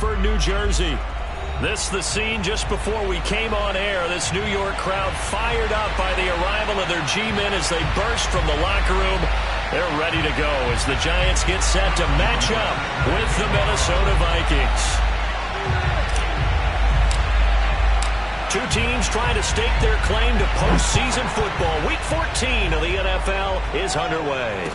Bedford, New Jersey. This the scene just before we came on air. This New York crowd fired up by the arrival of their G-men as they burst from the locker room. They're ready to go as the Giants get set to match up with the Minnesota Vikings. Two teams trying to stake their claim to postseason football. Week 14 of the NFL is underway.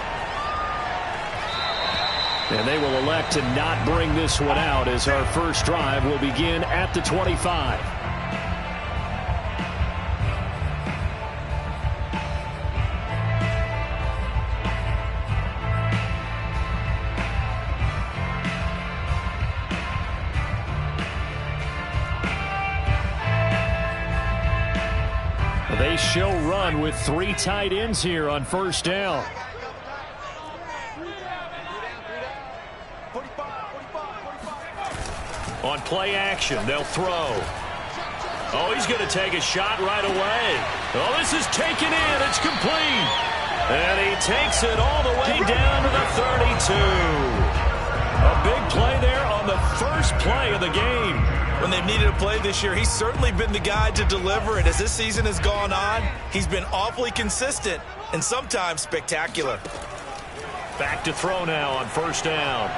And they will elect to not bring this one out as our first drive will begin at the 25. They show run with three tight ends here on first down. On play action, they'll throw. Oh, he's going to take a shot right away. Oh, this is taken in. It's complete. And he takes it all the way down to the 32. A big play there on the first play of the game. When they've needed a play this year, he's certainly been the guy to deliver. And as this season has gone on, he's been awfully consistent and sometimes spectacular. Back to throw now on first down.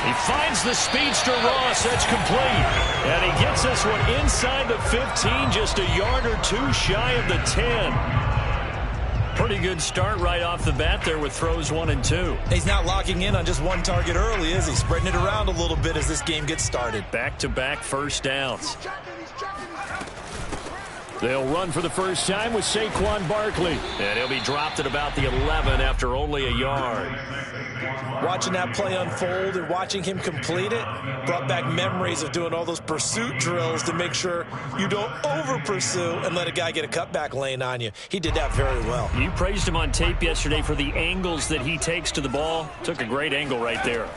He finds the speedster Ross. That's complete. And he gets this one inside the 15, just a yard or two shy of the 10. Pretty good start right off the bat there with throws 1 and 2. He's not locking in on just one target early, is he? Spreading it around a little bit as this game gets started. Back-to-back first downs. They'll run for the first time with Saquon Barkley. And he'll be dropped at about the 11 after only a yard. Watching that play unfold and watching him complete it brought back memories of doing all those pursuit drills to make sure you don't over-pursue and let a guy get a cutback lane on you. He did that very well. You praised him on tape yesterday for the angles that he takes to the ball. Took a great angle right there.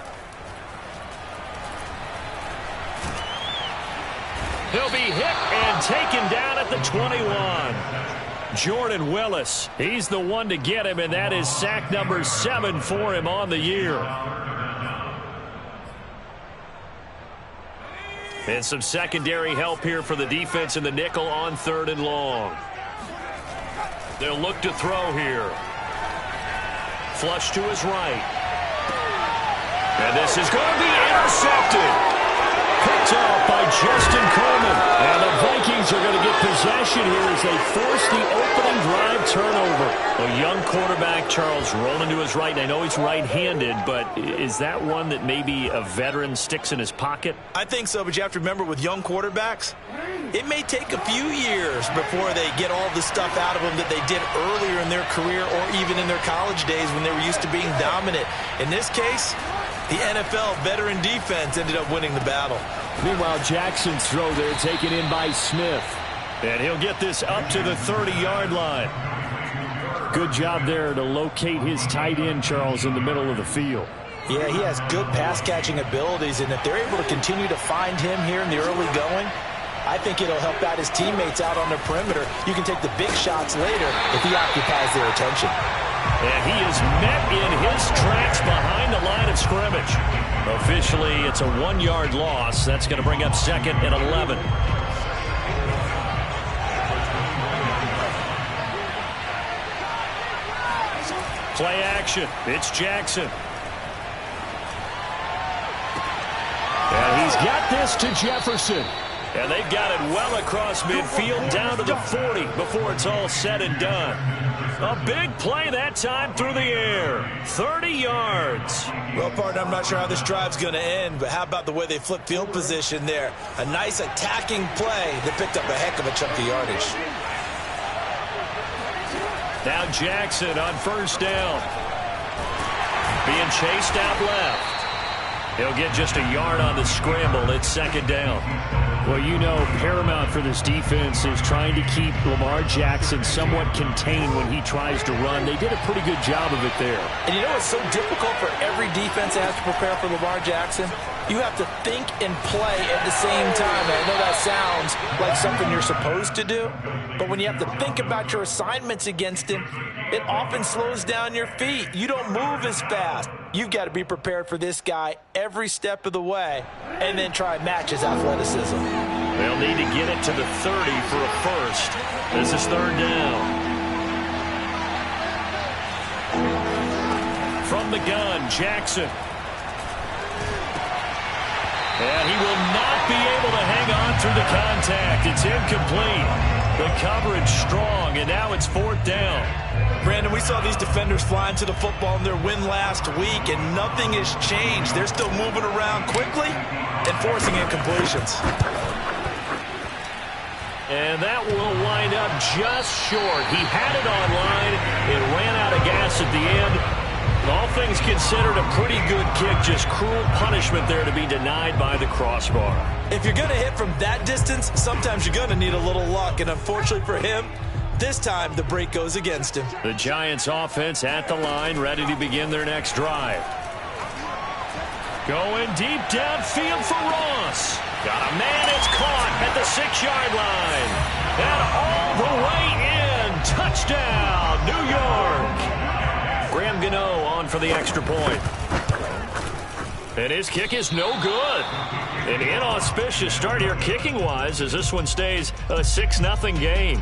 He'll be hit and taken down at the 21. Jordan Willis, he's the one to get him, and that is sack number 7 for him on the year. And some secondary help here for the defense in the nickel on 3rd and long. They'll look to throw here. Flush to his right. And this is going to be intercepted. Picked off by Justin Coleman. And the Vikings are going to get possession here as they force the opening drive turnover. A young quarterback, Charles, rolling to his right. And I know he's right-handed, but is that one that maybe a veteran sticks in his pocket? I think so, but you have to remember with young quarterbacks, it may take a few years before they get all the stuff out of them that they did earlier in their career or even in their college days when they were used to being dominant. In this case, the NFL veteran defense ended up winning the battle. Meanwhile, Jackson's throw there taken in by Smith. And he'll get this up to the 30-yard line. Good job there to locate his tight end, Charles, in the middle of the field. Yeah, he has good pass-catching abilities, and if they're able to continue to find him here in the early going, I think it'll help out his teammates out on the perimeter. You can take the big shots later if he occupies their attention. And he is met in his tracks behind the line of scrimmage. Officially, it's a 1-yard loss. That's going to bring up 2nd and 11. Play action. It's Jackson. And he's got this to Jefferson. And they've got it well across midfield down to the 40 before it's all said and done. A big play that time through the air. 30 yards. Well, partner, I'm not sure how this drive's going to end, but how about the way they flip field position there? A nice attacking play that picked up a heck of a chunk of yardage. Now Jackson on first down. Being chased out left. He'll get just a yard on the scramble. It's 2nd down. Well, you know, paramount for this defense is trying to keep Lamar Jackson somewhat contained when he tries to run. They did a pretty good job of it there. And you know what's so difficult for every defense that has to prepare for Lamar Jackson? You have to think and play at the same time. And I know that sounds like something you're supposed to do, but when you have to think about your assignments against him, it often slows down your feet. You don't move as fast. you've got to be prepared for this guy every step of the way and then try and match his athleticism. They'll need to get it to the 30 for a first. This is third down. From the gun, Jackson. And he will not be able to hang on through the contact. It's incomplete. The coverage strong, and now it's fourth down. Brandon, we saw these defenders flying to the football in their win last week, and nothing has changed. They're still moving around quickly and forcing incompletions. And that will wind up just short. He had it online. It ran out of gas at the end. All things considered, a pretty good kick. Just cruel punishment there to be denied by the crossbar. If you're going to hit from that distance, sometimes you're going to need a little luck. And unfortunately for him, this time the break goes against him. The Giants offense at the line, ready to begin their next drive. Going deep downfield for Ross. Got a man, it's caught at the 6-yard line. And all the way in. Touchdown, New York. Graham Gano on for the extra point. And his kick is no good. An inauspicious start here kicking-wise as this one stays a 6-0 game.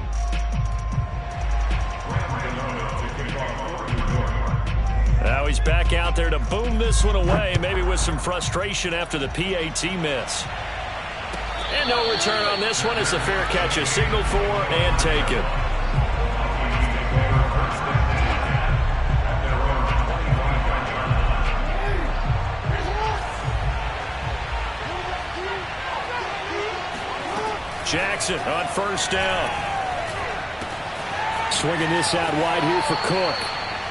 Now he's back out there to boom this one away, maybe with some frustration after the PAT miss. And no return on this one as the fair catch is signaled for and taken. Jackson on first down. Swinging this out wide here for Cook.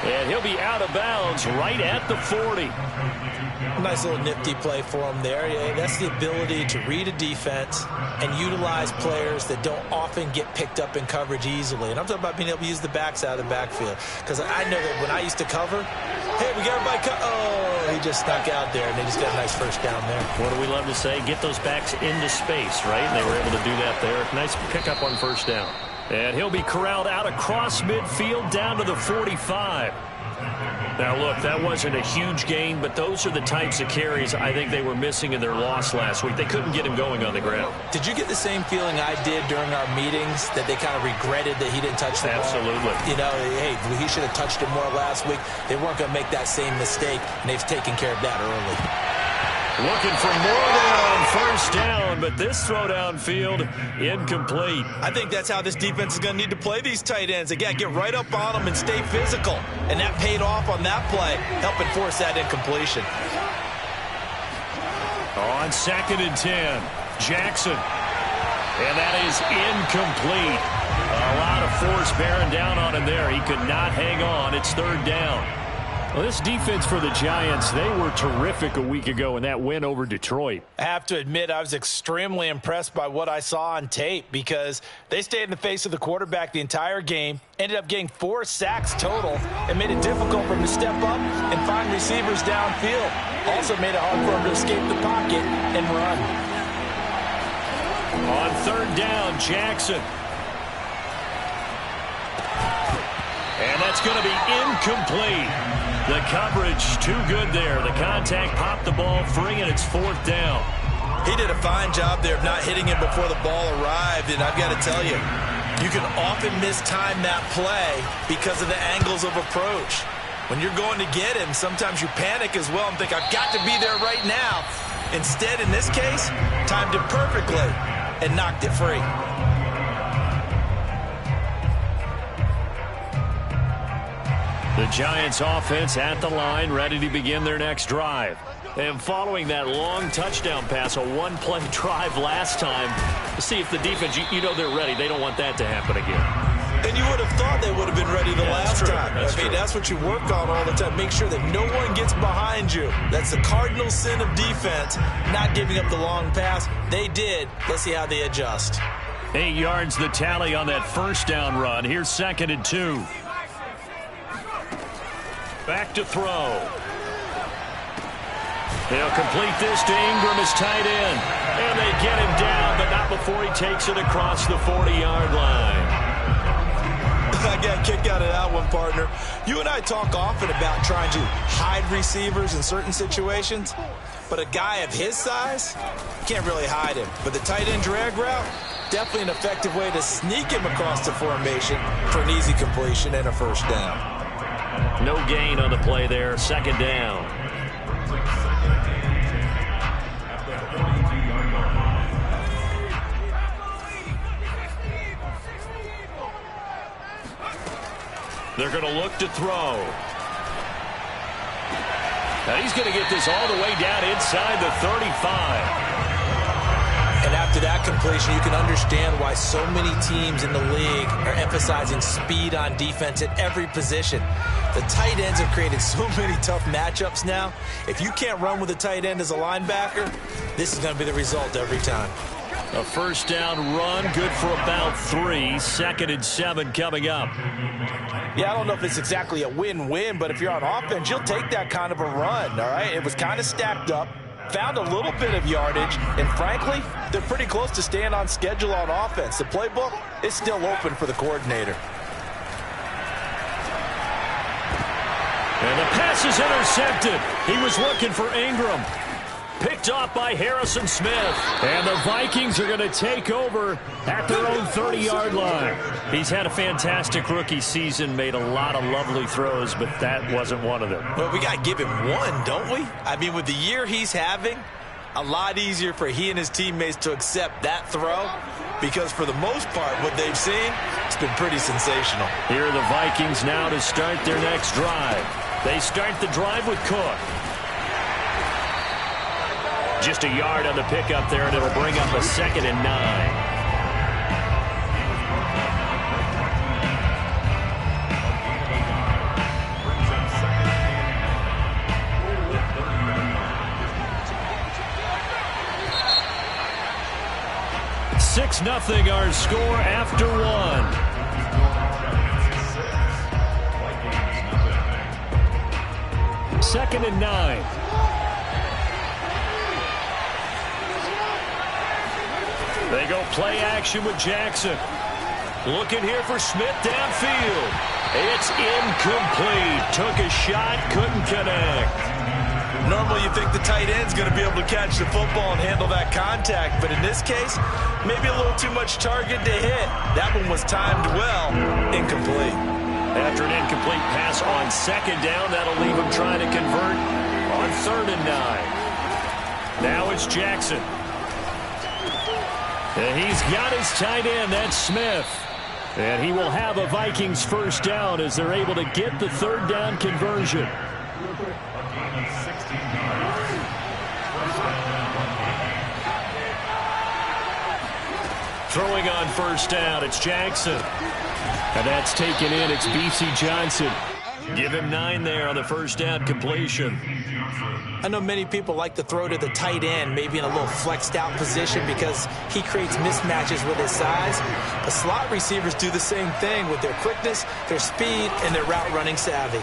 And he'll be out of bounds right at the 40. Nice little nifty play for him there. Yeah, that's the ability to read a defense and utilize players that don't often get picked up in coverage easily. And I'm talking about being able to use the backs out of the backfield. Because I know that when I used to cover, hey, we got everybody oh, he just snuck out there, and they just got a nice first down there. What do we love to say? Get those backs into space, right? And they were able to do that there. Nice pickup on first down. And he'll be corralled out across midfield down to the 45. Now, look, that wasn't a huge gain, but those are the types of carries I think they were missing in their loss last week. They couldn't get him going on the ground. Did you get the same feeling I did during our meetings, that they kind of regretted that he didn't touch the ball? Absolutely. You know, hey, he should have touched it more last week. They weren't going to make that same mistake, and they've taken care of that early. Looking for more there on first down, but this throw downfield incomplete. I think that's how this defense is going to need to play these tight ends. They got to get right up on them and stay physical. And that paid off on that play, helping force that incompletion. On 2nd and 10, Jackson. And that is incomplete. A lot of force bearing down on him there. He could not hang on. It's third down. Well, this defense for the Giants, they were terrific a week ago in that win over Detroit. I have to admit, I was extremely impressed by what I saw on tape because they stayed in the face of the quarterback the entire game, ended up getting 4 sacks total, and made it difficult for him to step up and find receivers downfield. Also made it hard for him to escape the pocket and run. On third down, Jackson. And that's going to be incomplete. The coverage too good there. The contact popped the ball free, and it's fourth down. He did a fine job there of not hitting him before the ball arrived, and I've got to tell you, you can often mistime that play because of the angles of approach. When you're going to get him, sometimes you panic as well and think, I've got to be there right now. Instead, in this case, timed it perfectly and knocked it free. The Giants offense at the line, ready to begin their next drive. And following that long touchdown pass, a one-play drive last time, to see if the defense, you know they're ready. They don't want that to happen again. And you would have thought they would have been ready the last time. I mean, that's what you work on all the time. Make sure that no one gets behind you. That's the cardinal sin of defense, not giving up the long pass. They did. Let's see how they adjust. 8 yards the tally on that first down run. Here's 2nd and 2. Back to throw. They'll complete this to Ingram as tight end. And they get him down, but not before he takes it across the 40-yard line. I got a kick out of that one, partner. You and I talk often about trying to hide receivers in certain situations, but a guy of his size, you can't really hide him. But the tight end drag route, definitely an effective way to sneak him across the formation for an easy completion and a first down. No gain on the play there, second down. They're going to look to throw. Now he's going to get this all the way down inside the 35. And after that completion, you can understand why so many teams in the league are emphasizing speed on defense at every position. The tight ends have created so many tough matchups now. If you can't run with a tight end as a linebacker, this is going to be the result every time. A first down run, good for about 3. 2nd and 7 coming up. Yeah, I don't know if it's exactly a win-win, but if you're on offense, you'll take that kind of a run, all right? It was kind of stacked up, found a little bit of yardage, and frankly, they're pretty close to staying on schedule on offense. The playbook is still open for the coordinator. And the pass is intercepted. He was looking for Ingram. Picked off by Harrison Smith. And the Vikings are going to take over at their own 30-yard line. He's had a fantastic rookie season, made a lot of lovely throws, but that wasn't one of them. Well, we got to give him one, don't we? I mean, with the year he's having, a lot easier for he and his teammates to accept that throw, because for the most part, what they've seen, it's been pretty sensational. Here are the Vikings now to start their next drive. They start the drive with Cook. Just a yard on the pickup there, and it'll bring up a 2nd and 9. Six nothing our score after 1. 2nd and 9. They go play action with Jackson. Looking here for Smith downfield. It's incomplete. Took a shot, couldn't connect. Normally you think the tight end's going to be able to catch the football and handle that contact, but in this case, maybe a little too much target to hit. That one was timed well, incomplete. After an incomplete pass on 2nd down, that'll leave him trying to convert on 3rd and 9. Now it's Jackson. And he's got his tight end, that's Smith. And he will have a Vikings first down as they're able to get the 3rd down conversion. Throwing on first down, it's Jackson. And that's taken in, it's B.C. Johnson. Give him 9 there on the first down completion. I know many people like to throw to the tight end, maybe in a little flexed out position because he creates mismatches with his size. But slot receivers do the same thing with their quickness, their speed, and their route running savvy.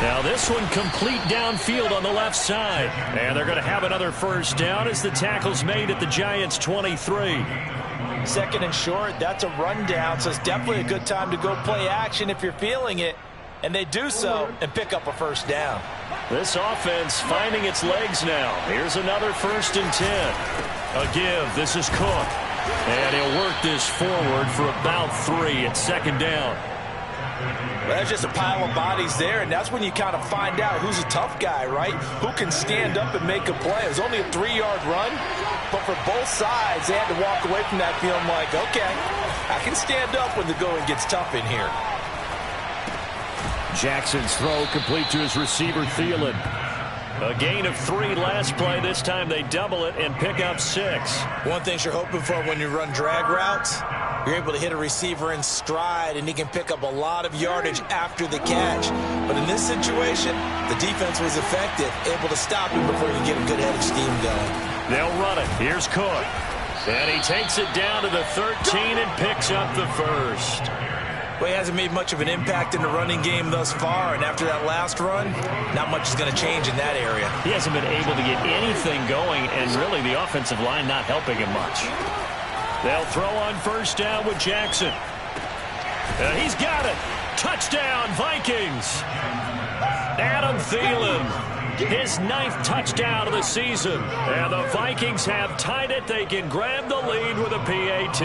Now this one complete downfield on the left side. And they're going to have another first down as the tackle's made at the Giants' 23. 2nd and short, that's a rundown, so it's definitely a good time to go play action if you're feeling it. And they do so and pick up a first down. This offense finding its legs now. Here's another 1st and 10. A give. This is Cook. And he'll work this forward for about 3 at 2nd down. Well, there's just a pile of bodies there, and that's when you kind of find out who's a tough guy, right? Who can stand up and make a play. It was only a 3-yard run, but for both sides, they had to walk away from that feeling like, okay, I can stand up when the going gets tough in here. Jackson's throw complete to his receiver, Thielen. A gain of 3 last play. This time they double it and pick up 6. One thing you're hoping for when you run drag routes, you're able to hit a receiver in stride, and he can pick up a lot of yardage after the catch. But in this situation, the defense was effective, able to stop him before you get a good head of steam going. They'll run it. Here's Cook. And he takes it down to the 13 and picks up the first. Well, he hasn't made much of an impact in the running game thus far, and after that last run, not much is going to change in that area. He hasn't been able to get anything going, and really the offensive line not helping him much. They'll throw on first down with Jackson. He's got it. Touchdown, Vikings. Adam Thielen, his 9th touchdown of the season. And the Vikings have tied it. They can grab the lead with a PAT.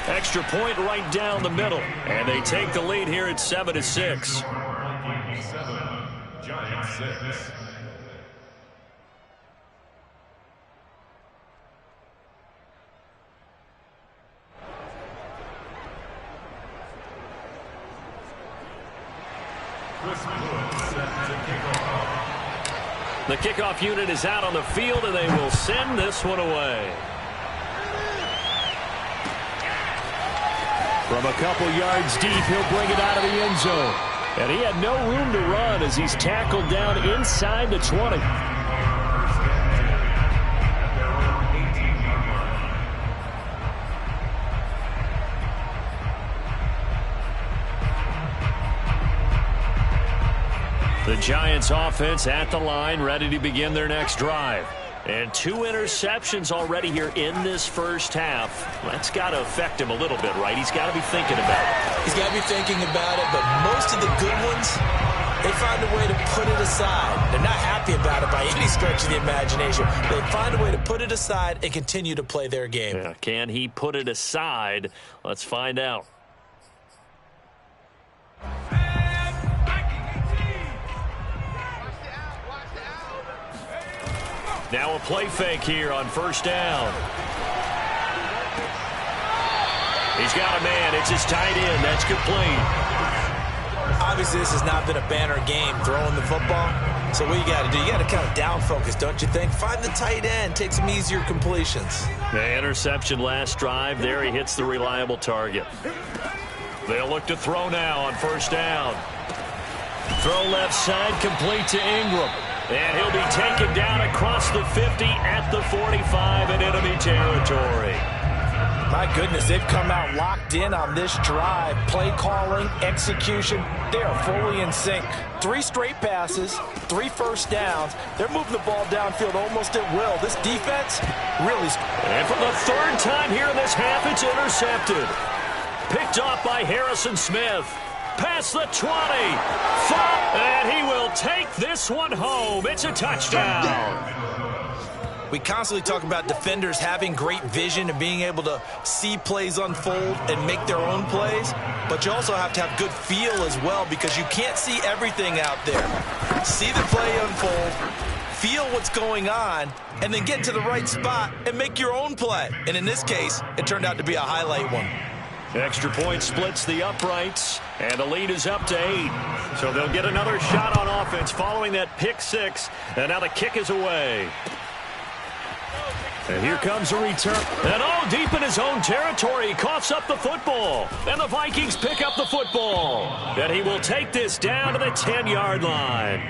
Extra point right down the middle. And they take the lead here at 7-6. Vikings 7, Giants 6. The kickoff unit is out on the field, and they will send this one away. From a couple yards deep, he'll bring it out of the end zone. And he had no room to run as he's tackled down inside the 20. The Giants offense at the line, ready to begin their next drive. And 2 interceptions already here in this first half. That's got to affect him a little bit, right? He's got to be thinking about it. He's got to be thinking about it, but most of the good ones, they find a way to put it aside. They're not happy about it by any stretch of the imagination. They find a way to put it aside and continue to play their game. Yeah, can he put it aside? Let's find out. Now a play fake here on first down. He's got a man. It's his tight end. That's complete. Obviously, this has not been a banner game throwing the football. So what you got to do, you got to kind of down focus, don't you think? Find the tight end. Take some easier completions. The interception last drive. There he hits the reliable target. They'll look to throw now on first down. Throw left side, complete to Ingram. And he'll be taken down across the 50 at the 45 in enemy territory. My goodness, they've come out locked in on this drive. Play calling, execution, they are fully in sync. 3 straight passes, 3 first downs. They're moving the ball downfield almost at will. This defense really... And for the 3rd time here in this half, it's intercepted. Picked off by Harrison Smith. Past the 20. And he will take this one home. It's a touchdown. We constantly talk about defenders having great vision and being able to see plays unfold and make their own plays. But you also have to have good feel as well because you can't see everything out there. See the play unfold, feel what's going on, and then get to the right spot and make your own play. And in this case, it turned out to be a highlight one. Extra point splits the uprights, and the lead is up to 8. So they'll get another shot on offense following that pick 6, and now the kick is away. And here comes a return. And deep in his own territory, he coughs up the football. And the Vikings pick up the football. And he will take this down to the 10-yard line.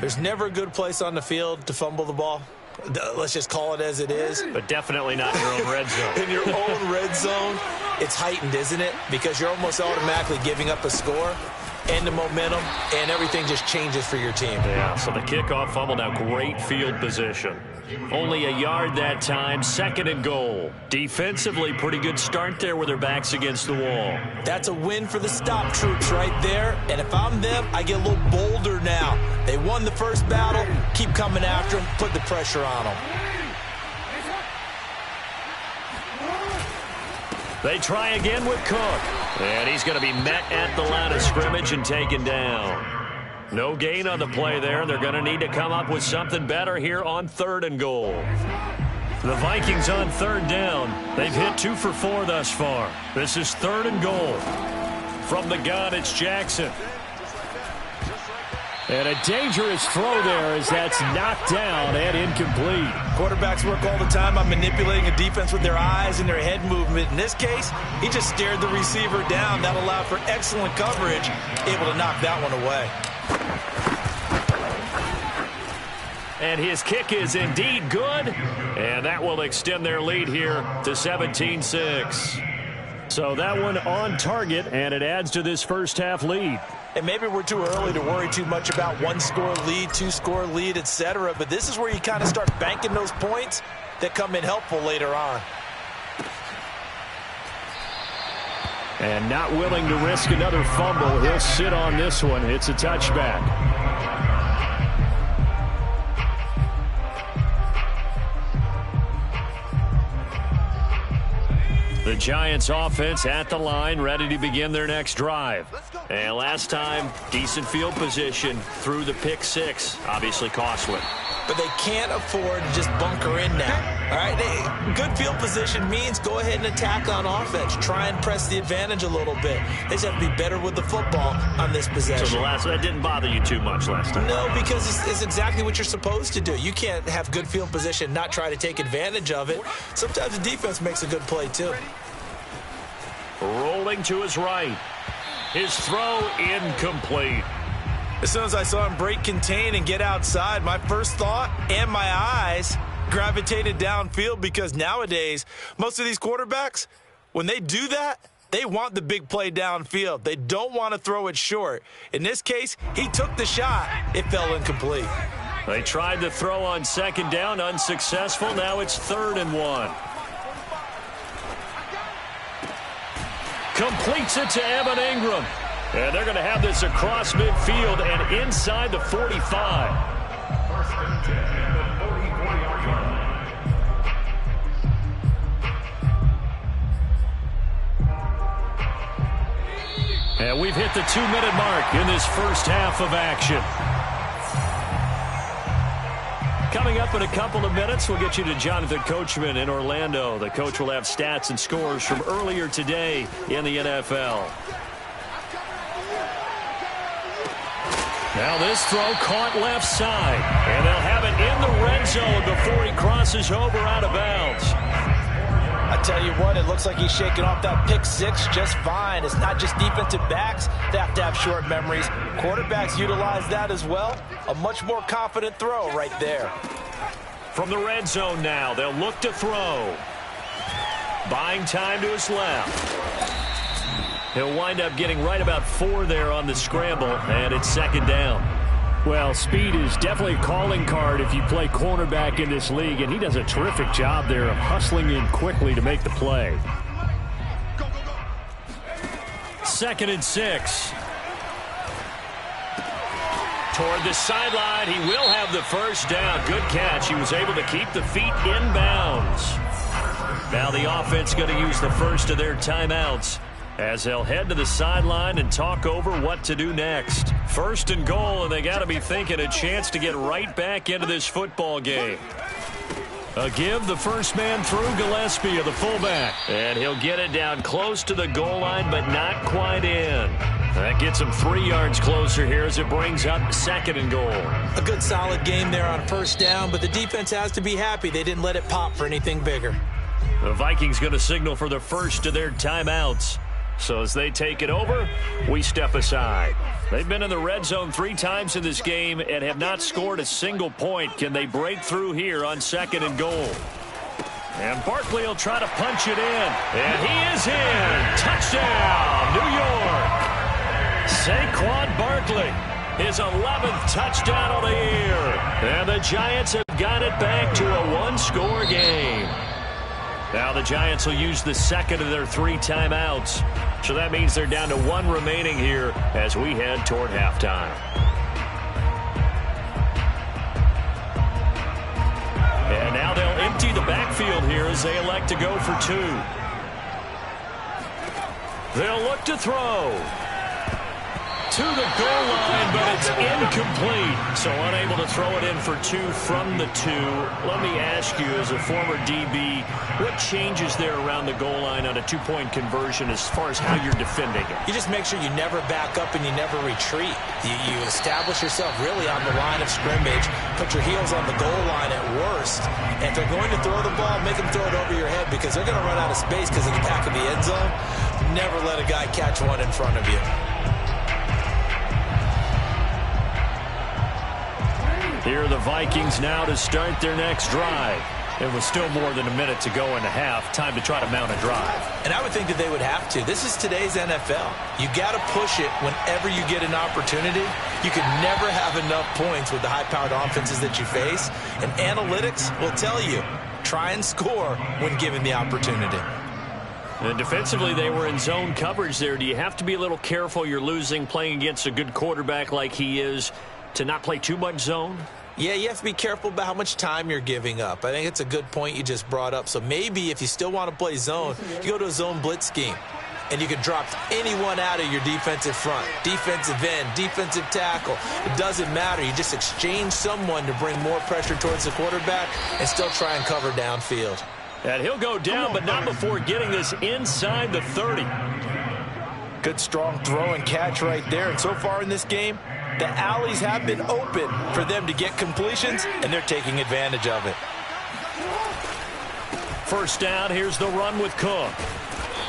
There's never a good place on the field to fumble the ball. Let's just call it as it is. But definitely not in your own red zone. In your own red zone, it's heightened, isn't it? Because you're almost automatically giving up a score and the momentum, and everything just changes for your team. Yeah, so the kickoff fumble, now great field position. Only a yard that time, 2nd and goal. Defensively, pretty good start there with their backs against the wall. That's a win for the stop troops right there, and if I'm them, I get a little bolder now. They won the first battle, keep coming after them, put the pressure on them. They try again with Cook. And he's going to be met at the line of scrimmage and taken down. No gain on the play there. They're going to need to come up with something better here on 3rd and goal. The Vikings on 3rd down. They've hit 2 for 4 thus far. This is 3rd and goal. From the gun, it's Jackson. And a dangerous throw there as that's knocked down and incomplete. Quarterbacks work all the time on manipulating a defense with their eyes and their head movement. In this case, he just stared the receiver down. That allowed for excellent coverage, able to knock that one away. And his kick is indeed good, and that will extend their lead here to 17-6. So that one on target, and it adds to this first half lead. And maybe we're too early to worry too much about one-score lead, two-score lead, etc. But this is where you kind of start banking those points that come in helpful later on. And not willing to risk another fumble. He'll sit on this one. It's a touchback. The Giants offense at the line, ready to begin their next drive. And last time, decent field position through the pick six. Obviously costly. But they can't afford to just bunker in now. All right, good field position means go ahead and attack on offense. Try and press the advantage a little bit. They just have to be better with the football on this possession. So that didn't bother you too much last time? No, because it's exactly what you're supposed to do. You can't have good field position, not try to take advantage of it. Sometimes the defense makes a good play too. Rolling to his right. His throw incomplete. As soon as I saw him break contain and get outside, my first thought and my eyes gravitated downfield, because nowadays, most of these quarterbacks, when they do that, they want the big play downfield. They don't want to throw it short. In this case, he took the shot. It fell incomplete. They tried to throw on second down, unsuccessful. Now it's 3rd and 1. Completes it to Evan Ingram. And they're going to have this across midfield and inside the 45. First and 10 at the 40-yard line. And we've hit the 2-minute mark in this first half of action. Coming up in a couple of minutes, we'll get you to Jonathan Coachman in Orlando. The coach will have stats and scores from earlier today in the NFL. Now this throw caught left side, and they'll have it in the red zone before he crosses over out of bounds. I tell you what, it looks like he's shaking off that pick six just fine. It's not just defensive backs that have to have short memories. Quarterbacks utilize that as well. A much more confident throw right there. From the red zone now, they'll look to throw. Buying time to his left. He'll wind up getting right about 4 there on the scramble, and it's 2nd down. Well, speed is definitely a calling card if you play cornerback in this league, and he does a terrific job there of hustling in quickly to make the play. 2nd and 6. Toward the sideline, he will have the first down. Good catch. He was able to keep the feet in bounds. Now the offense going to use the first of their timeouts as they'll head to the sideline and talk over what to do next. 1st and goal, and they got to be thinking a chance to get right back into this football game. A give, the first man through, Gillespie of the fullback. And he'll get it down close to the goal line, but not quite in. That gets him 3 yards closer here as it brings up 2nd and goal. A good solid game there on 1st down, but the defense has to be happy they didn't let it pop for anything bigger. The Vikings going to signal for the first of their timeouts. So as they take it over, we step aside. They've been in the red zone 3 times in this game and have not scored a single point. Can they break through here on 2nd and goal? And Barkley will try to punch it in. And he is in. Touchdown, New York. Saquon Barkley, his 11th touchdown of the year. And the Giants have got it back to a 1-score game. Now the Giants will use the 2nd of their 3 timeouts. So that means they're down to 1 remaining here as we head toward halftime. And now they'll empty the backfield here as they elect to go for 2. They'll look to throw. To the goal line, but it's incomplete. So unable to throw it in for 2 from the 2. Let me ask you, as a former DB, what changes there around the goal line on a 2-point conversion as far as how you're defending it? You just make sure you never back up and you never retreat. You establish yourself really on the line of scrimmage, put your heels on the goal line at worst. And if they're going to throw the ball, make them throw it over your head, because they're going to run out of space because of the back of the end zone. Never let a guy catch one in front of you. Here are the Vikings now to start their next drive. It was still more than a minute to go in the half. Time to try to mount a drive. And I would think that they would have to. This is today's NFL. You got to push it whenever you get an opportunity. You can never have enough points with the high-powered offenses that you face. And analytics will tell you, try and score when given the opportunity. And defensively, they were in zone coverage there. Do you have to be a little careful you're losing playing against a good quarterback like he is to not play too much zone? Yeah, you have to be careful about how much time you're giving up. I think it's a good point you just brought up. So maybe if you still want to play zone, you go to a zone blitz scheme. And you can drop anyone out of your defensive front, defensive end, defensive tackle. It doesn't matter. You just exchange someone to bring more pressure towards the quarterback and still try and cover downfield. And he'll go down, but not before getting this inside the 30. Good, strong throw and catch right there. And so far in this game, the alleys have been open for them to get completions, and they're taking advantage of it. First down, here's the run with Cook.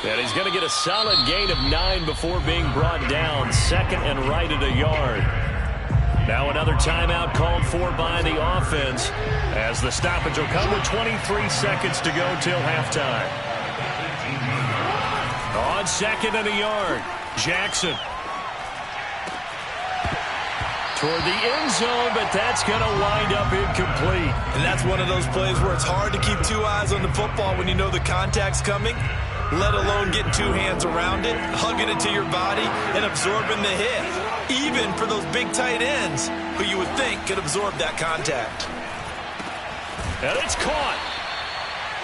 And he's going to get a solid gain of 9 before being brought down. Second and right at a yard. Now another timeout called for by the offense as the stoppage will come with 23 seconds to go till halftime. On second and a yard, Jackson. Toward the end zone, but that's going to wind up incomplete. And that's one of those plays where it's hard to keep two eyes on the football when you know the contact's coming, let alone getting two hands around it, hugging it to your body, and absorbing the hit. Even for those big tight ends who you would think could absorb that contact. And it's caught.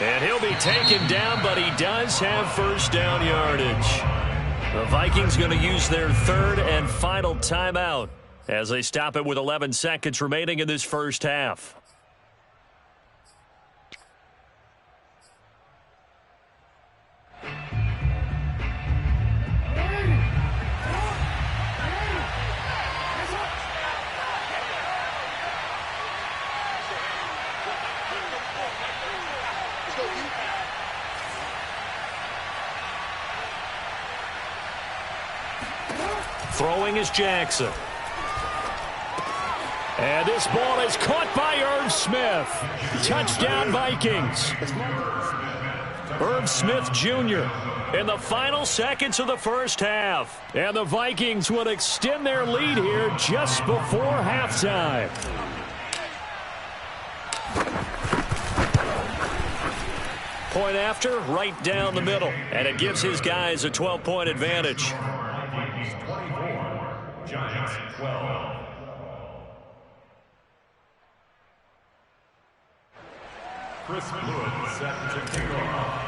And he'll be taken down, but he does have first down yardage. The Vikings going to use their third and final timeout as they stop it with 11 seconds remaining in this first half. Throwing is Jackson. And this ball is caught by Irv Smith. Touchdown, Vikings. Irv Smith Jr. in the final seconds of the first half. And the Vikings will extend their lead here just before halftime. Point after, right down the middle. And it gives his guys a 12-point advantage. Vikings 24, Giants 12. Chris Wood set to kick off.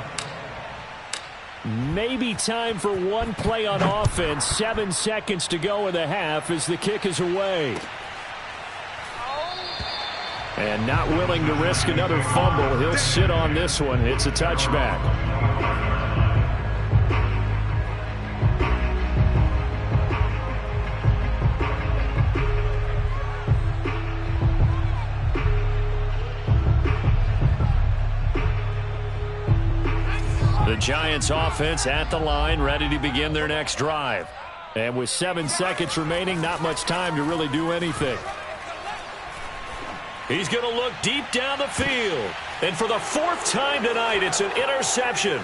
Maybe time for one play on offense. 7 seconds to go in the half as the kick is away. And not willing to risk another fumble. He'll sit on this one. It's a touchback. The Giants offense at the line, ready to begin their next drive. And with 7 seconds remaining, not much time to really do anything. He's going to look deep down the field. And for the 4th time tonight, it's an interception.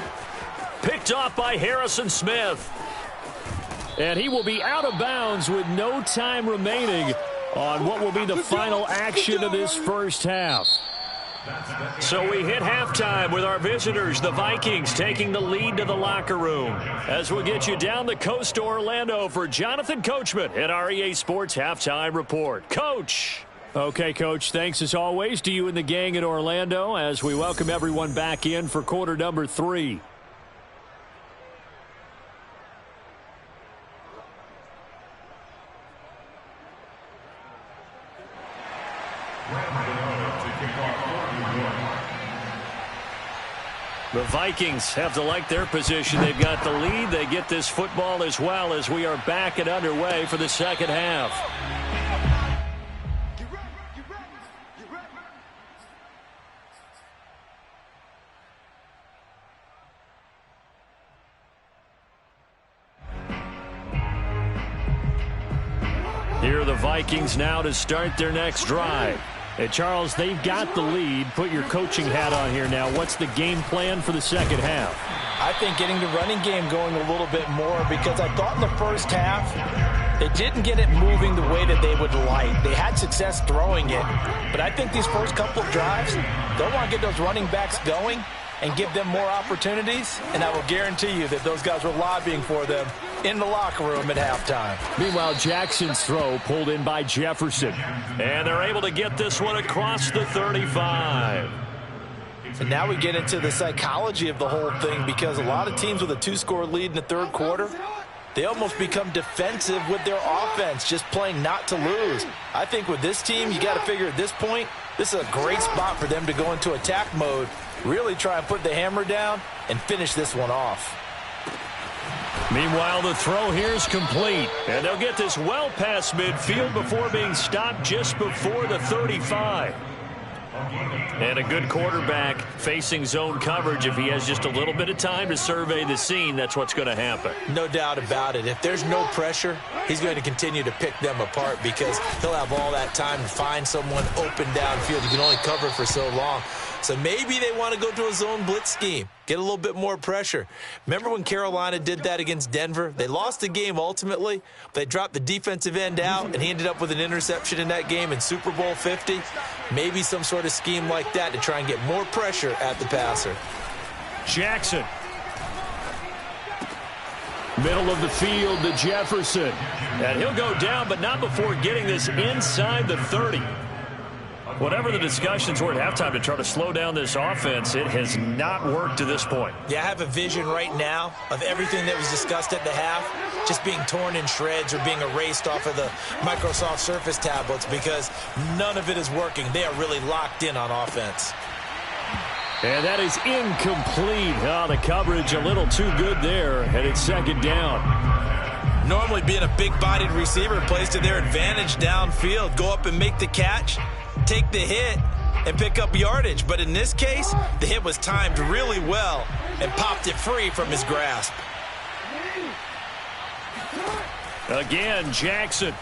Picked off by Harrison Smith. And he will be out of bounds with no time remaining on what will be the final action of this first half. So we hit halftime with our visitors, the Vikings, taking the lead to the locker room. As we'll get you down the coast to Orlando for Jonathan Coachman at our EA Sports Halftime Report. Coach. Okay, Coach, thanks as always to you and the gang at Orlando as we welcome everyone back in for quarter number 3. The Vikings have to like their position. They've got the lead. They get this football as well as we are back and underway for the second half. Here are the Vikings now to start their next drive. Hey, Charles, they've got the lead. Put your coaching hat on here now. What's the game plan for the second half? I think getting the running game going a little bit more, because I thought in the first half they didn't get it moving the way that they would like. They had success throwing it, but I think these first couple of drives, they'll want to get those running backs going and give them more opportunities, and I will guarantee you that those guys were lobbying for them in the locker room at halftime. Meanwhile, Jackson's throw pulled in by Jefferson. And they're able to get this one across the 35. And now we get into the psychology of the whole thing, because a lot of teams with a 2-score lead in the third quarter, they almost become defensive with their offense, just playing not to lose. I think with this team, you got to figure at this point, this is a great spot for them to go into attack mode, really try and put the hammer down and finish this one off. Meanwhile, the throw here is complete. And they'll get this well past midfield before being stopped just before the 35. And a good quarterback facing zone coverage. If he has just a little bit of time to survey the scene, that's what's going to happen. No doubt about it. If there's no pressure, he's going to continue to pick them apart, because he'll have all that time to find someone open downfield. You can only cover for so long. So maybe they want to go to a zone blitz scheme, get a little bit more pressure. Remember when Carolina did that against Denver? They lost the game ultimately. They dropped the defensive end out, and he ended up with an interception in that game in Super Bowl 50. Maybe some sort of scheme like that to try and get more pressure at the passer. Jackson. Middle of the field to Jefferson. And he'll go down, but not before getting this inside the 30. Whatever the discussions were at halftime to try to slow down this offense, it has not worked to this point. Yeah, I have a vision right now of everything that was discussed at the half just being torn in shreds or being erased off of the Microsoft Surface tablets, because none of it is working. They are really locked in on offense. And that is incomplete. Oh, the coverage a little too good there, and it's second down. Normally being a big-bodied receiver plays to their advantage downfield. Go up and make the catch, take the hit, and pick up yardage. But in this case, the hit was timed really well and popped it free from his grasp. Again, Jackson.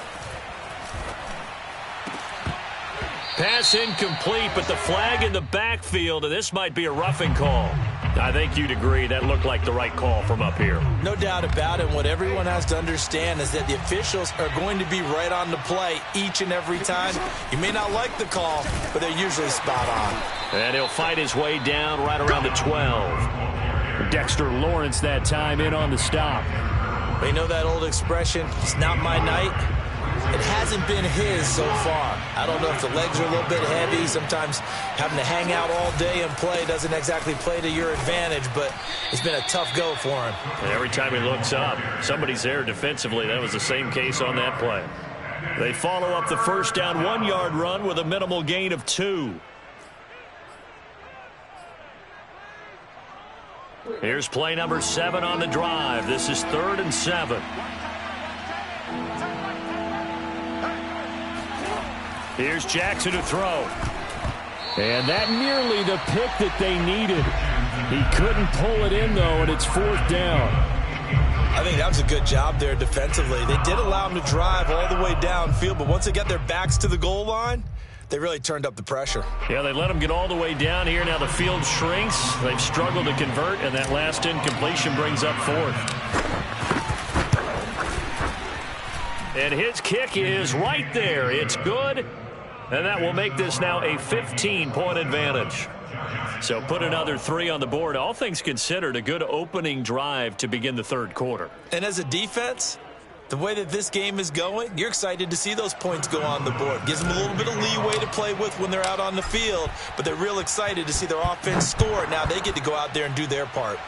Pass incomplete, but the flag in the backfield, and this might be a roughing call. I think you'd agree that looked like the right call from up here. No doubt about it. What everyone has to understand is that the officials are going to be right on the play each and every time. You may not like the call, but they're usually spot on. And he'll fight his way down right around the 12. Dexter Lawrence that time in on the stop. You know that old expression, it's not my night? It hasn't been his so far. I don't know if the legs are a little bit heavy. Sometimes having to hang out all day and play doesn't exactly play to your advantage, but it's been a tough go for him. And every time he looks up, somebody's there defensively. That was the same case on that play. They follow up the first down 1-yard run with a minimal gain of 2. Here's play number 7 on the drive. This is 3rd and 7. Here's Jackson to throw. And that nearly the pick that they needed. He couldn't pull it in, though, and it's 4th down. I think that was a good job there defensively. They did allow him to drive all the way downfield, but once they got their backs to the goal line, they really turned up the pressure. Yeah, they let him get all the way down here. Now the field shrinks. They've struggled to convert, and that last incompletion brings up 4th. And his kick is right there. It's good. And that will make this now a 15-point advantage. So put another 3 on the board. All things considered, a good opening drive to begin the third quarter. And as a defense, the way that this game is going, you're excited to see those points go on the board. Gives them a little bit of leeway to play with when they're out on the field, but they're real excited to see their offense score. Now they get to go out there and do their part.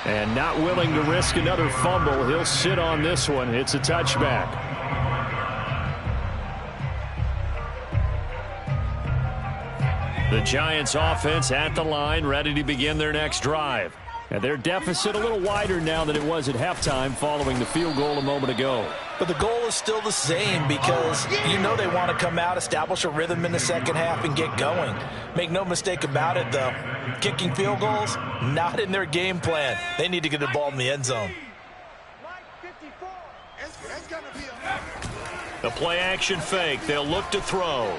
And not willing to risk another fumble. He'll sit on this one. It's a touchback. The Giants offense at the line, ready to begin their next drive. And their deficit a little wider now than it was at halftime following the field goal a moment ago. But the goal is still the same, because you know they want to come out, establish a rhythm in the second half, and get going. Make no mistake about it, though. Kicking field goals, not in their game plan. They need to get the ball in the end zone. The play action fake. They'll look to throw.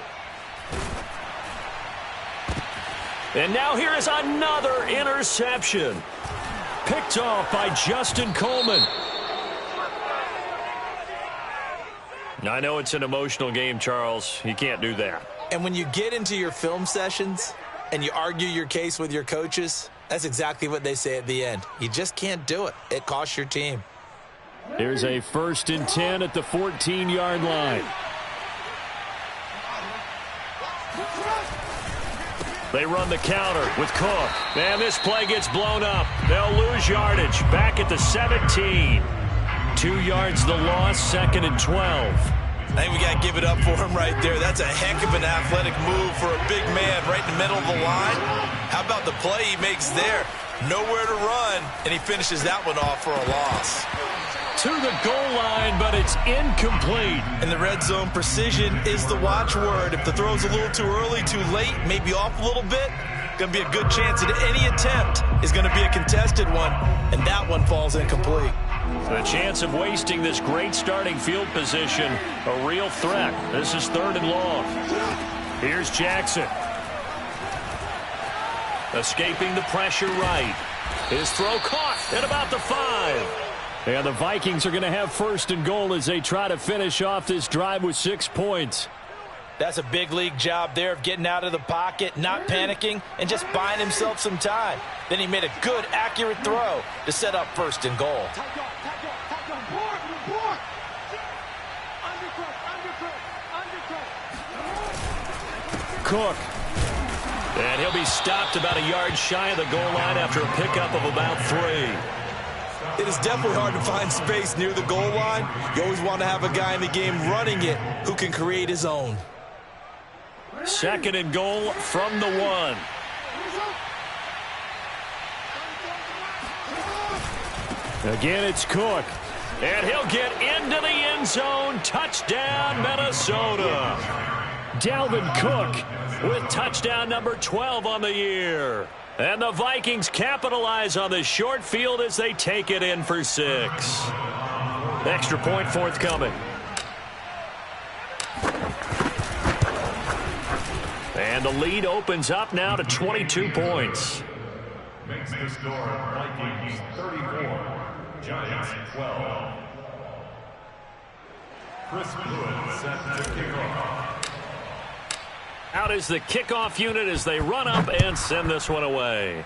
And now here is another interception. Picked off by Justin Coleman. I know it's an emotional game, Charles. You can't do that. And when you get into your film sessions and you argue your case with your coaches, that's exactly what they say at the end. You just can't do it. It costs your team. Here's a 1st and 10 at the 14-yard line. They run the counter with Cook. And this play gets blown up. They'll lose yardage. Back at the 17. 2 yards the loss, 2nd and 12. I think we got to give it up for him right there. That's a heck of an athletic move for a big man right in the middle of the line. How about the play he makes there? Nowhere to run, and he finishes that one off for a loss. To the goal line, but it's incomplete. In the red zone, precision is the watchword. If the throw's a little too early, too late, maybe off a little bit, going to be a good chance that any attempt is going to be a contested one, and that one falls incomplete. The chance of wasting this great starting field position, a real threat. This is 3rd and long. Here's Jackson. Escaping the pressure right. His throw caught at about the 5. And the Vikings are going to have 1st and goal as they try to finish off this drive with 6 points. That's a big league job there of getting out of the pocket, not panicking, and just buying himself some time. Then he made a good, accurate throw to set up 1st and goal. Cook. And he'll be stopped about a yard shy of the goal line after a pickup of about 3. It is definitely hard to find space near the goal line. You always want to have a guy in the game running it who can create his own. 2nd and goal from the 1. Again, it's Cook. And he'll get into the end zone. Touchdown, Minnesota. Dalvin Cook with touchdown number 12 on the year. And the Vikings capitalize on this short field as they take it in for 6. Extra point forthcoming. And the lead opens up now to 22 points. Makes the score Vikings 34, Giants 12. Chris Lewis set to kick off. Out is the kickoff unit as they run up and send this one away.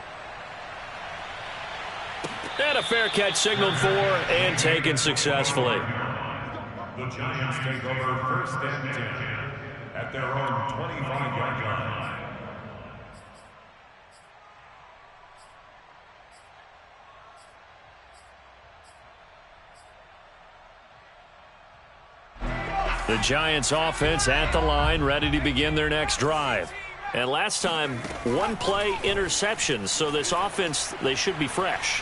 And a fair catch signaled for and taken successfully. The Giants take over 1st and 10 at their own 25-yard line. The Giants offense at the line, ready to begin their next drive. And last time, 1-play interceptions, so this offense, they should be fresh.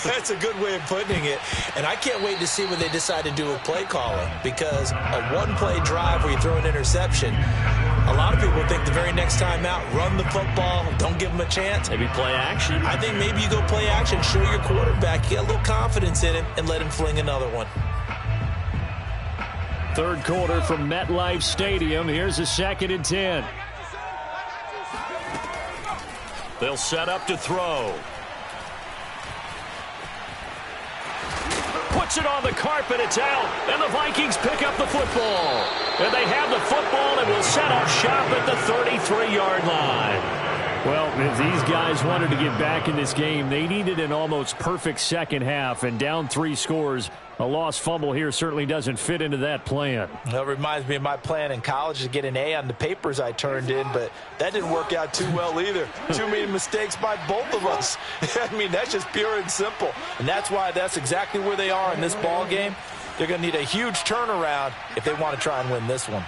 That's a good way of putting it. And I can't wait to see what they decide to do with play calling, because a 1-play drive where you throw an interception, a lot of people think the very next time out, run the football, don't give them a chance. Maybe play action? I think maybe you go play action, show your quarterback, get a little confidence in him, and let him fling another one. 3rd quarter from MetLife Stadium. Here's a 2nd and 10. They'll set up to throw. Puts it on the carpet. It's out. And the Vikings pick up the football. And they have the football and will set up shop at the 33-yard line. Well, if these guys wanted to get back in this game, they needed an almost perfect second half. And down 3 scores, a lost fumble here certainly doesn't fit into that plan. Well, it reminds me of my plan in college to get an A on the papers I turned in, but that didn't work out too well either. Too many mistakes by both of us. I mean, that's just pure and simple. And that's why that's exactly where they are in this ball game. They're going to need a huge turnaround if they want to try and win this one.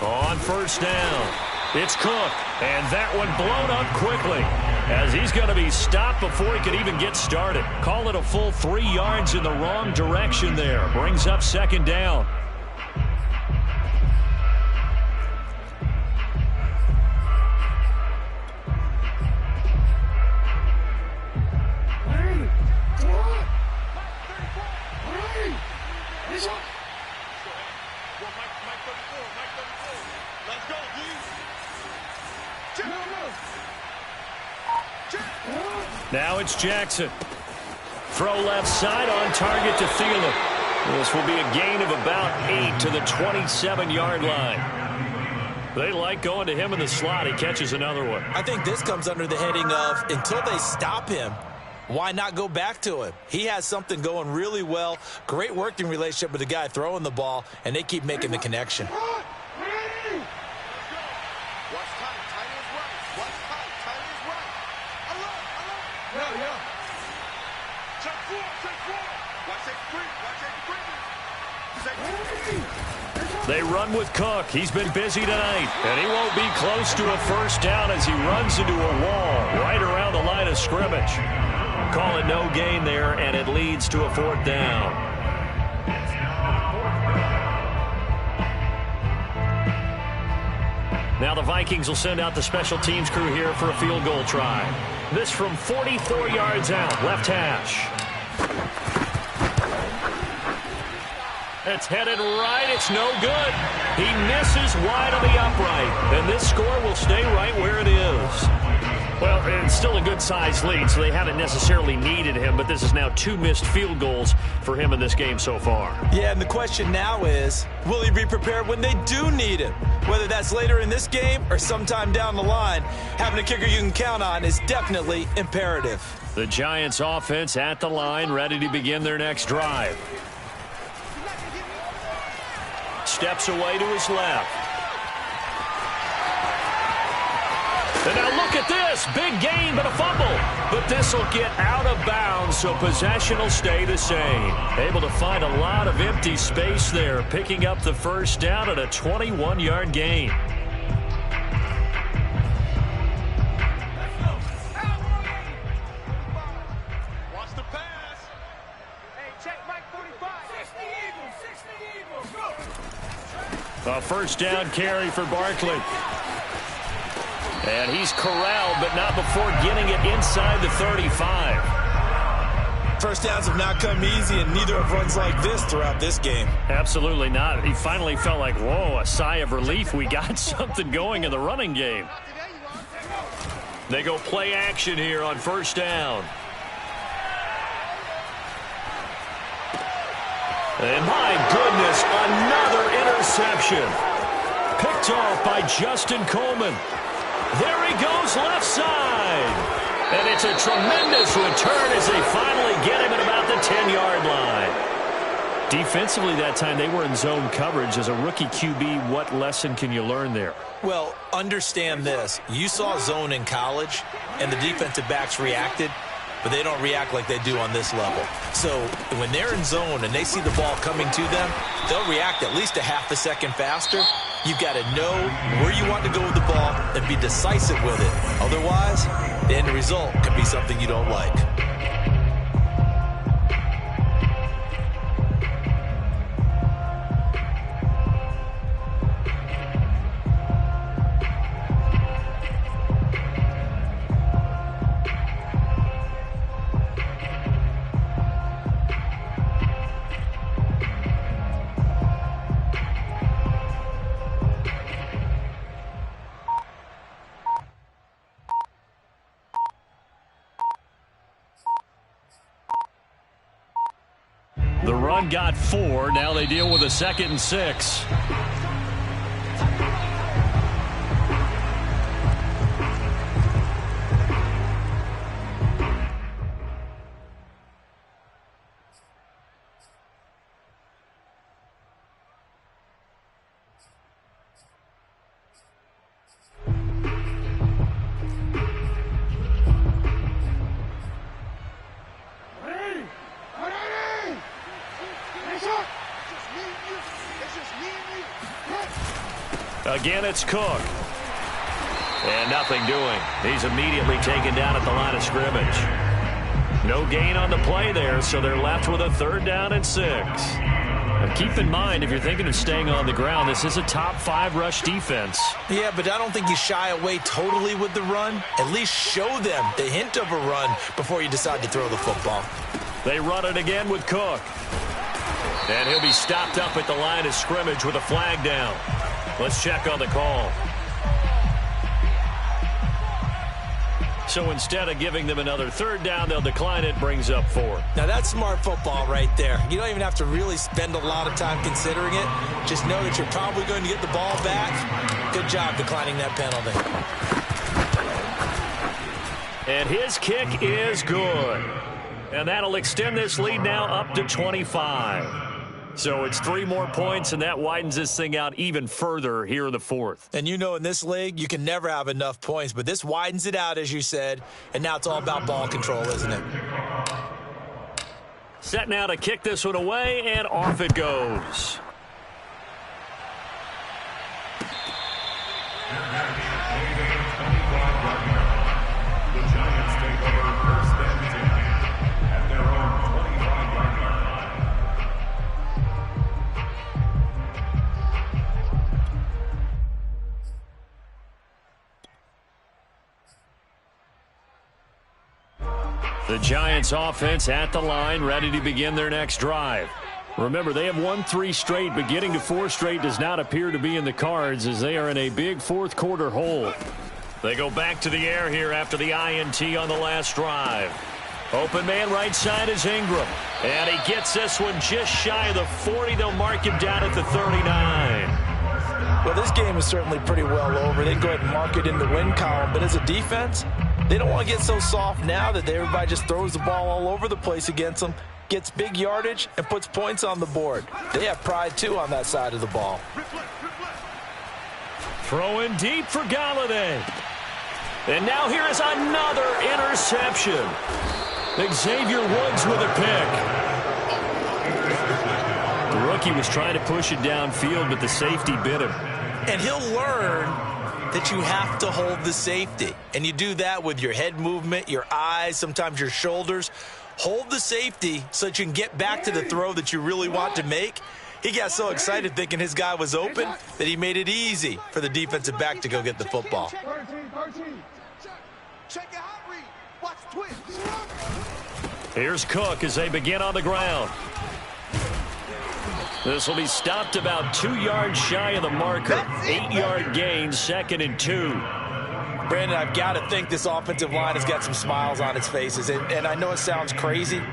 On 1st down, it's Cook, and that one blown up quickly as he's going to be stopped before he could even get started. Call it a full 3 yards in the wrong direction there. Brings up 2nd down. Now it's Jackson. Throw left side on target to Thielen. This will be a gain of about 8 to the 27-yard line. They like going to him in the slot. He catches another one. I think this comes under the heading of until they stop him, why not go back to him? He has something going really well. Great working relationship with the guy throwing the ball, and they keep making the connection. They run with Cook. He's been busy tonight, and he won't be close to a first down as he runs into a wall right around the line of scrimmage. Call it no gain there, and it leads to a 4th down. Now the Vikings will send out the special teams crew here for a field goal try. This from 44 yards out, left hash. It's headed right. It's no good. He misses wide on the upright. And this score will stay right where it is. Well, it's still a good-sized lead, so they haven't necessarily needed him, but this is now 2 missed field goals for him in this game so far. Yeah, and the question now is, will he be prepared when they do need him? Whether that's later in this game or sometime down the line, having a kicker you can count on is definitely imperative. The Giants offense at the line, ready to begin their next drive. Steps away to his left. And now look at this. Big gain, but a fumble. But this will get out of bounds, so possession will stay the same. Able to find a lot of empty space there, picking up the first down at a 21-yard gain. A first down carry for Barkley. And he's corralled, but not before getting it inside the 35. First downs have not come easy, and neither have runs like this throughout this game. Absolutely not. He finally felt like, whoa, a sigh of relief. We got something going in the running game. They go play action here on first down. And my goodness, another interception. Picked off by Justin Coleman. There he goes left side. And it's a tremendous return as they finally get him at about the 10-yard line. Defensively that time, they were in zone coverage. As a rookie QB, what lesson can you learn there? Well, understand this. You saw zone in college, and the defensive backs reacted, but they don't react like they do on this level. So when they're in zone and they see the ball coming to them, they'll react at least a half a second faster. You've got to know where you want to go with the ball and be decisive with it. Otherwise, the end result can be something you don't like. The run got 4. Now they deal with a 2nd and 6. Again, it's Cook. And nothing doing. He's immediately taken down at the line of scrimmage. No gain on the play there, so they're left with a 3rd down and 6. Now keep in mind, if you're thinking of staying on the ground, this is a top 5 rush defense. Yeah, but I don't think you shy away totally with the run. At least show them the hint of a run before you decide to throw the football. They run it again with Cook. And he'll be stopped up at the line of scrimmage with a flag down. Let's check on the call. So instead of giving them another third down, they'll decline it, brings up 4. Now, that's smart football right there. You don't even have to really spend a lot of time considering it. Just know that you're probably going to get the ball back. Good job declining that penalty. And his kick is good. And that'll extend this lead now up to 25. So it's 3 more points, and that widens this thing out even further here in the 4th. And you know in this league, you can never have enough points, but this widens it out, as you said, and now it's all about ball control, isn't it? Set now to kick this one away, and off it goes. The Giants take over first and 10 at their own 25-yard line. The Giants offense at the line, ready to begin their next drive. Remember, they have won 3 straight, but getting to 4 straight does not appear to be in the cards as they are in a big fourth quarter hole. They go back to the air here after the INT on the last drive. Open man right side is Ingram. And he gets this one just shy of the 40. They'll mark him down at the 39. Well, this game is certainly pretty well over. They can go ahead and mark it in the win column, but as a defense, they don't want to get so soft now that everybody just throws the ball all over the place against them, gets big yardage, and puts points on the board. They have pride, too, on that side of the ball. Throwing deep for Galladay. And now here is another interception. Xavier Woods with a pick. The rookie was trying to push it downfield, but the safety bit him. And he'll learn that you have to hold the safety. And you do that with your head movement, your eyes, sometimes your shoulders. Hold the safety so that you can get back to the throw that you really want to make. He got so excited thinking his guy was open that he made it easy for the defensive back to go get the football. Here's Cook as they begin on the ground. This will be stopped about 2 yards shy of the marker. 8-yard gain, 2nd and 2. Brandon, I've got to think this offensive line has got some smiles on its faces. And I know it sounds crazy,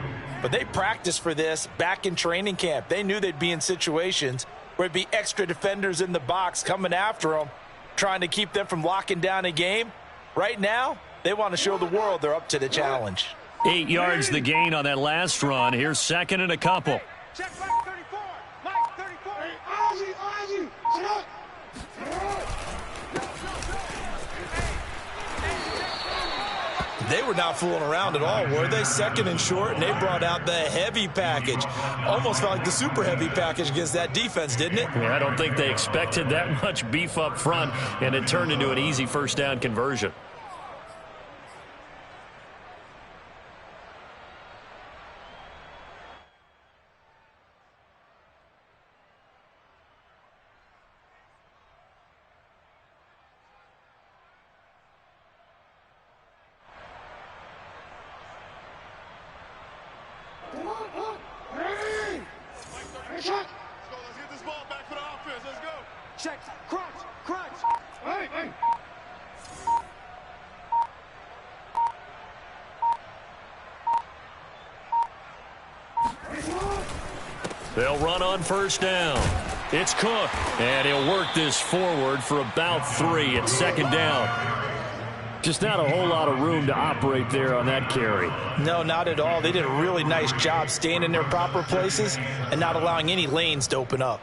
but they practiced for this back in training camp. They knew they'd be in situations where it'd be extra defenders in the box coming after them, trying to keep them from locking down a game. Right now, they want to show the world they're up to the challenge. 8 yards the gain on that last run. Here's 2nd and a couple. Check Mike 34. Mike 34. Hey, Ozzy, stop. They were not fooling around at all, were they? 2nd and short, and they brought out the heavy package. Almost felt like the super heavy package against that defense, didn't it? Yeah, I don't think they expected that much beef up front, and it turned into an easy first down conversion. They'll run on first down. It's Cook, and he'll work this forward for about 3 at 2nd down. Just not a whole lot of room to operate there on that carry. No, not at all. They did a really nice job staying in their proper places and not allowing any lanes to open up.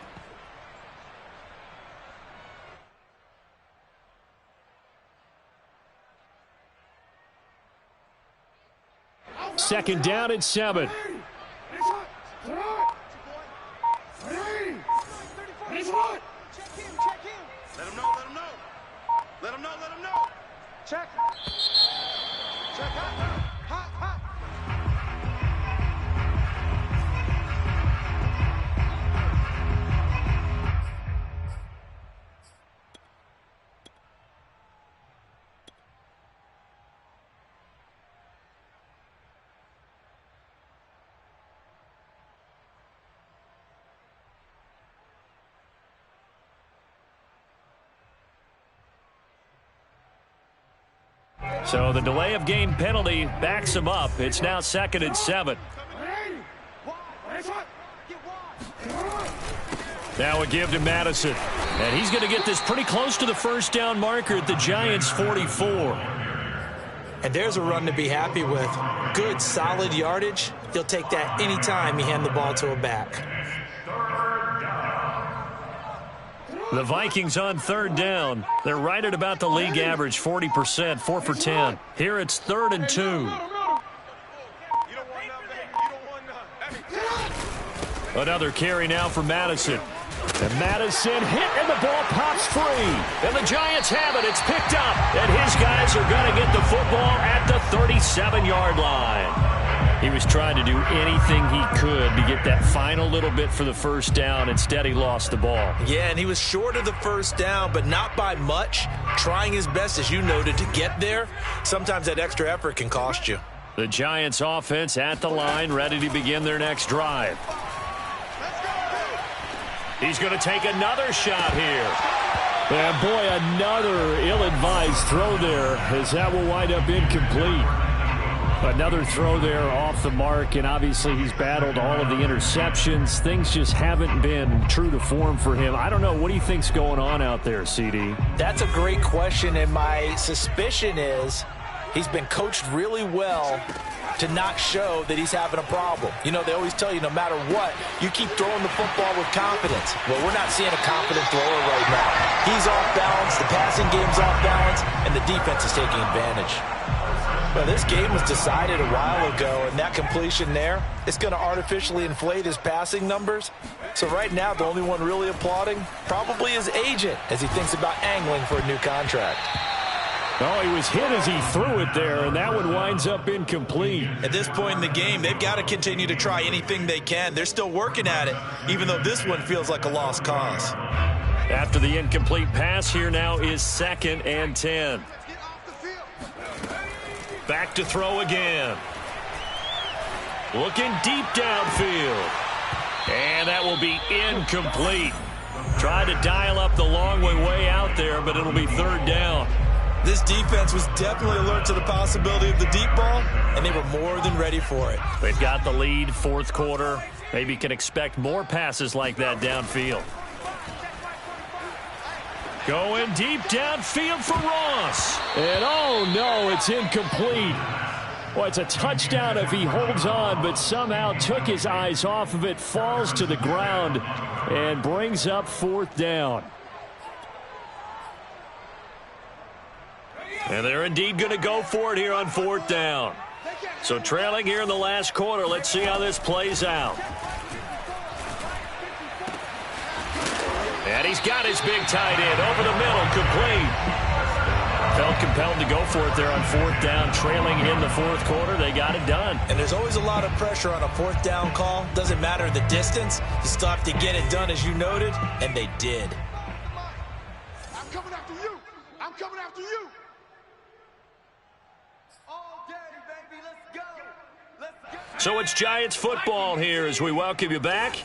Second down and 7. Check. Check. Hot, hot. So the delay of game penalty backs him up. It's now 2nd and 7. Now a give to Madison. And he's going to get this pretty close to the first down marker at the Giants' 44. And there's a run to be happy with. Good, solid yardage. He'll take that anytime you hand the ball to a back. The Vikings on 3rd down. They're right at about the league average, 40%, 4 for 10. Here it's 3rd and 2. Another carry now for Madison. And Madison hit, and the ball pops free. And the Giants have it. It's picked up. And his guys are going to get the football at the 37-yard line. He was trying to do anything he could to get that final little bit for the first down. Instead, he lost the ball. Yeah, and he was short of the first down, but not by much. Trying his best, as you noted, to get there. Sometimes that extra effort can cost you. The Giants offense at the line, ready to begin their next drive. He's going to take another shot here. And boy, another ill-advised throw there, as that will wind up incomplete. Another throw there off the mark, and obviously he's battled all of the interceptions. Things just haven't been true to form for him. I don't know. What do you think's going on out there, CD? That's a great question, and my suspicion is he's been coached really well to not show that he's having a problem. You know, they always tell you no matter what, you keep throwing the football with confidence. Well, we're not seeing a confident thrower right now. He's off balance, the passing game's off balance, and the defense is taking advantage. Well, this game was decided a while ago, and that completion there, it's going to artificially inflate his passing numbers. So right now, the only one really applauding probably his agent as he thinks about angling for a new contract. Oh, he was hit as he threw it there, and that one winds up incomplete. At this point in the game, they've got to continue to try anything they can. They're still working at it, even though this one feels like a lost cause. After the incomplete pass, here now is 2nd and 10. Back to throw again. Looking deep downfield. And that will be incomplete. Tried to dial up the long way out there, but it'll be 3rd down. This defense was definitely alert to the possibility of the deep ball, and they were more than ready for it. They've got the lead, 4th quarter. Maybe can expect more passes like that downfield. Going deep downfield for Ross. And oh no, it's incomplete. Well, it's a touchdown if he holds on, but somehow took his eyes off of it, falls to the ground, and brings up 4th down. And they're indeed going to go for it here on 4th down. So trailing here in the last quarter, let's see how this plays out. And he's got his big tight end over the middle, complete. Felt compelled to go for it there on 4th down, trailing in the 4th quarter. They got it done. And there's always a lot of pressure on a 4th down call. Doesn't matter the distance. You still have to get it done, as you noted, and they did. I'm coming after you. I'm coming after you. All day, baby. Let's go. Let's go. So it's Giants football here as we welcome you back.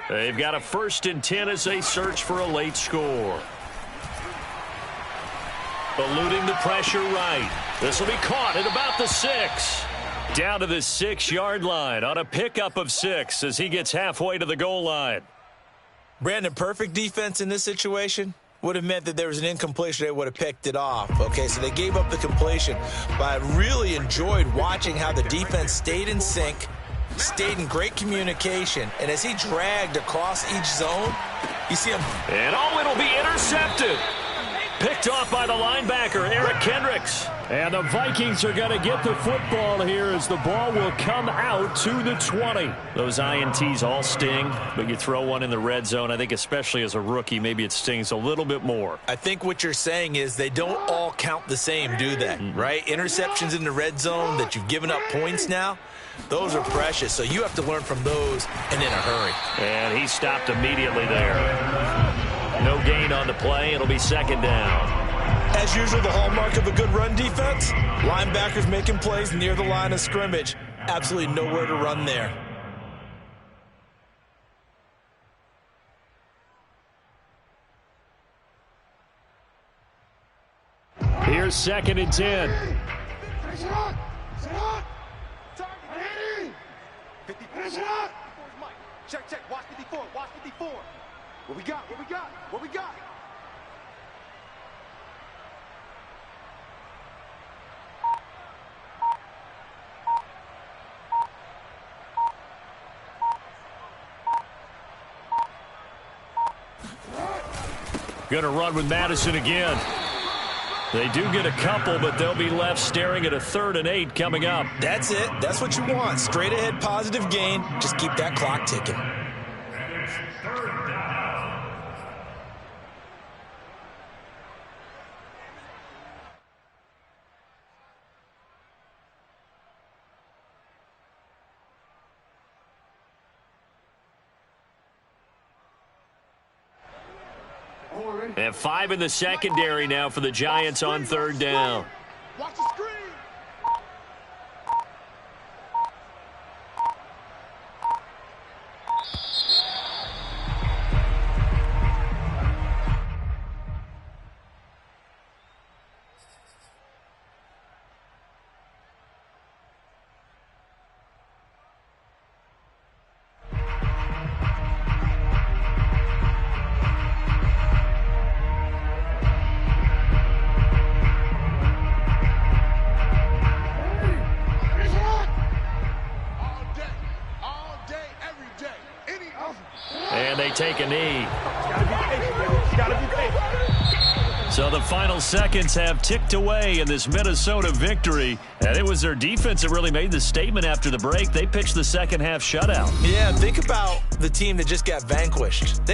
They've got a 1st and 10 as they search for a late score. Eluding the pressure right. This will be caught at about the 6. Down to the 6-yard line on a pickup of 6 as he gets halfway to the goal line. Brandon, perfect defense in this situation would have meant that there was an incompletion. They would have picked it off. Okay, so they gave up the completion. But I really enjoyed watching how the defense stayed in sync, stayed in great communication, and as he dragged across each zone, you see him. And oh, it'll be intercepted. Picked off by the linebacker, Eric Kendricks. And the Vikings are going to get the football here as the ball will come out to the 20. Those INTs all sting, but you throw one in the red zone, I think especially as a rookie, maybe it stings a little bit more. I think what you're saying is they don't all count the same, do they? Right? Interceptions in the red zone that you've given up points now, those are precious. So you have to learn from those and in a hurry. And he stopped immediately there. No gain on the play. It'll be 2nd down. As usual, the hallmark of a good run defense, linebackers making plays near the line of scrimmage. Absolutely nowhere to run there. Here's 2nd and 10. 4. What we got? What we got? What we got? Going to run with Madison again. They do get a couple, but they'll be left staring at a 3rd and 8 coming up. That's it. That's what you want. Straight ahead, positive gain. Just keep that clock ticking. And it's 3rd down. And 5 in the secondary now for the Giants on 3rd down. Watch the screen. And they take a knee. Gotta be patient, yo. Gotta be patient. So the final seconds have ticked away in this Minnesota victory. And it was their defense that really made the statement after the break. They pitched the second half shutout. Yeah, think about the team that just got vanquished. They